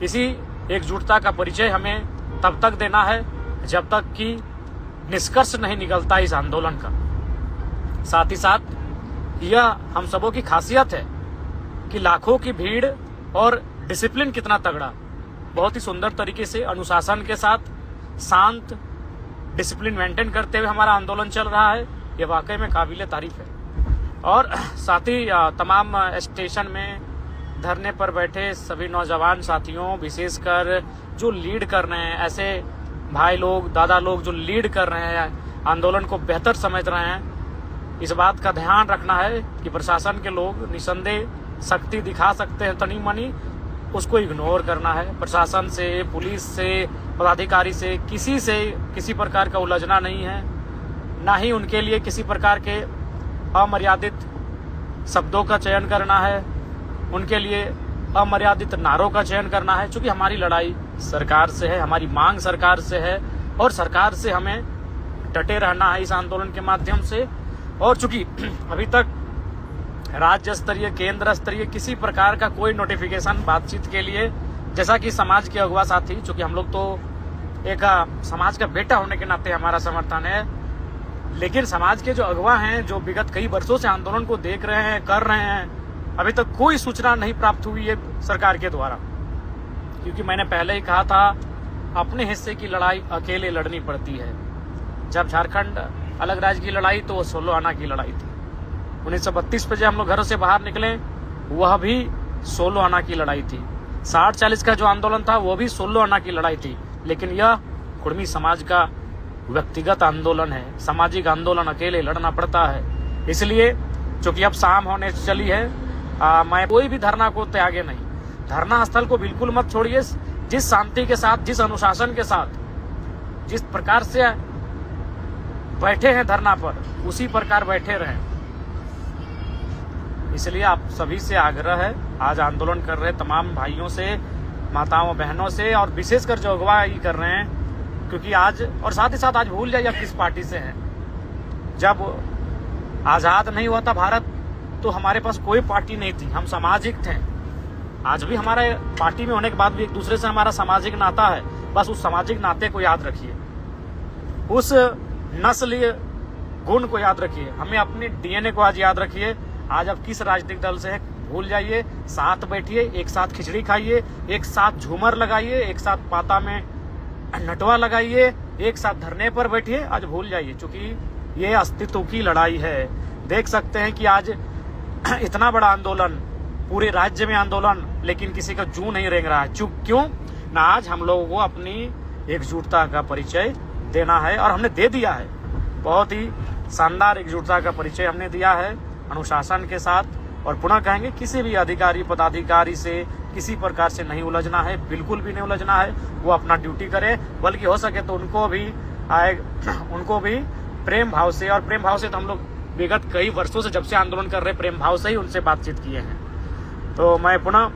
इसी एकजुटता का परिचय हमें तब तक देना है जब तक कि निष्कर्ष नहीं निकलता इस आंदोलन का। साथ ही साथ यह हम सबों की खासियत है कि लाखों की भीड़ और डिसिप्लिन कितना तगड़ा, बहुत ही सुंदर तरीके से अनुशासन के साथ शांत डिसिप्लिन मेंटेन करते हुए हमारा आंदोलन चल रहा है। ये वाकई में काबिले तारीफ है। और साथ ही तमाम स्टेशन में धरने पर बैठे सभी नौजवान साथियों, विशेषकर जो लीड कर रहे हैं, ऐसे भाई लोग, दादा लोग जो लीड कर रहे हैं, आंदोलन को बेहतर समझ रहे हैं, इस बात का ध्यान रखना है कि प्रशासन के लोग निसंदेह शक्ति दिखा सकते हैं तनी मनी, उसको इग्नोर करना है। प्रशासन से, पुलिस से, पदाधिकारी से किसी प्रकार का उलझना नहीं है, ना ही उनके लिए किसी प्रकार के अमर्यादित शब्दों का चयन करना है, उनके लिए अमर्यादित नारों का चयन करना है। चूंकि हमारी लड़ाई सरकार से है, हमारी मांग सरकार से है और सरकार से हमें डटे रहना है इस आंदोलन के माध्यम से। और चूंकि अभी तक राज्य स्तरीय, केंद्र स्तरीय किसी प्रकार का कोई नोटिफिकेशन बातचीत के लिए, जैसा कि समाज के अगुवा साथी, चूंकि हम लोग तो एक समाज का बेटा होने के नाते हमारा समर्थन है, लेकिन समाज के जो अगुवा हैं, जो विगत कई वर्षों से आंदोलन को देख रहे हैं, कर रहे हैं, अभी तक कोई सूचना नहीं प्राप्त हुई है सरकार के द्वारा। क्योंकि मैंने पहले ही कहा था, अपने हिस्से की लड़ाई अकेले लड़नी पड़ती है। जब झारखंड अलग राज्य की लड़ाई तो वो 16 आना की लड़ाई थी। 1932 पे जब हम लोग घरों से बाहर निकले, वह भी 16 आना की लड़ाई थी। 60-40 का जो आंदोलन था वो भी 16 आना की लड़ाई थी। लेकिन यह कुर्मी समाज का व्यक्तिगत आंदोलन है, सामाजिक आंदोलन अकेले लड़ना पड़ता है। इसलिए चूंकि अब शाम होने चली है, मैं कोई भी धरना को त्यागे नहीं। धरना स्थल को बिल्कुल मत छोड़िए। जिस शांति के साथ, जिस अनुशासन के साथ, जिस प्रकार से बैठे हैं धरना पर, उसी प्रकार बैठे रहें। इसलिए आप सभी से आग्रह है, आज आंदोलन कर रहे तमाम भाइयों से, माताओं बहनों से, और विशेषकर जो अगुवाई कर रहे हैं, क्योंकि आज, और साथ ही साथ आज भूल जाइए आप किस पार्टी से हैं। जब आजाद नहीं हुआ था भारत, तो हमारे पास कोई पार्टी नहीं थी, हम सामाजिक थे। आज भी हमारे पार्टी में होने के बाद भी एक दूसरे से हमारा सामाजिक नाता है। बस उस सामाजिक नाते को याद रखिए, उस नस्लीय गुण को याद रखिए, हमें अपने डीएनए को आज याद रखिए। आज आप किस राजनीतिक दल से है भूल जाइए, साथ बैठिए, एक साथ खिचड़ी खाइए, एक साथ झूमर लगाइए, एक साथ पाता में नटवा लगाइए, एक साथ धरने पर बैठिए। आज भूल जाइए, क्योंकि ये अस्तित्व की लड़ाई है। देख सकते हैं कि आज इतना बड़ा आंदोलन, पूरे राज्य में आंदोलन, लेकिन किसी का जू नहीं रेंग रहा है। क्यों ना? आज हम लोगों को अपनी एकजुटता का परिचय देना है, और हमने दे दिया है। बहुत ही शानदार एकजुटता का परिचय हमने दिया है अनुशासन के साथ। और पुनः कहेंगे, किसी भी अधिकारी, पदाधिकारी से किसी प्रकार से नहीं उलझना है, बिल्कुल भी नहीं उलझना है। वो अपना ड्यूटी करे, बल्कि हो सके तो उनको भी प्रेम भाव से, और प्रेम भाव से तो हम लोग विगत कई वर्षों से, जब से आंदोलन कर रहे, प्रेम भाव से ही उनसे बातचीत किए हैं। तो मैं पुनः